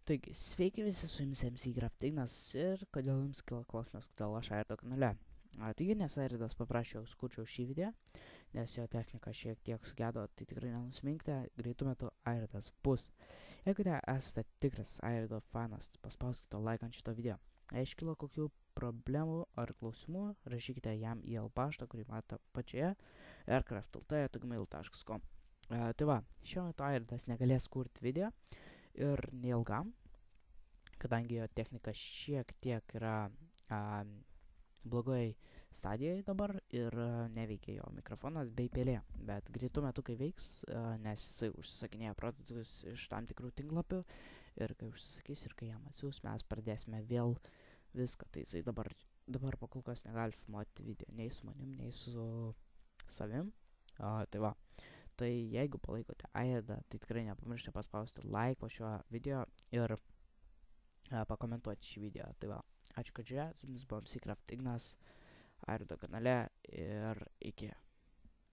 Taigi, sveiki visi, su jumis MC Graftignas ir kodėl jums kilo klausimas, kodėl aš Airdo kanale. Taigi, nes Airdas paprašė, jog skurčiau šį video, nes jo technika šiek tiek sugedo, tai tikrai nenusiminkite, greitų metų Airdas bus. Jeigu esate tikras Airdo fanas, paspauskite like ant šito video. Jei iškilo kokių problemų ar klausimų, rašykite jam į paštą, kurį matote pačioje, aircraft.lt@gmail.com. Tai va, šiuo metu Airdas negalės kurti video ir neilgam, kadangi jo technika šiek tiek yra blogoj stadijoje dabar ir neveikia jo mikrofonas bei pelė, bet greitų metų kai veiks, nes jisai užsisakinėja produktus iš tam tikrų tinklapių ir kai užsisakys ir kai jam atsiūs, mes pradėsime vėl viską, tai jisai dabar pakol kas negali filmuoti video nei su manim, nei su savim, tai va. Tai jeigu palaikote Airdą, tai tikrai nepamirškite paspausti like po šiuo video ir pakomentuoti šį video. Tai va, ačiū, kad žiūrėjote, su jumis buvo MC Graftignas Airdo kanale ir iki.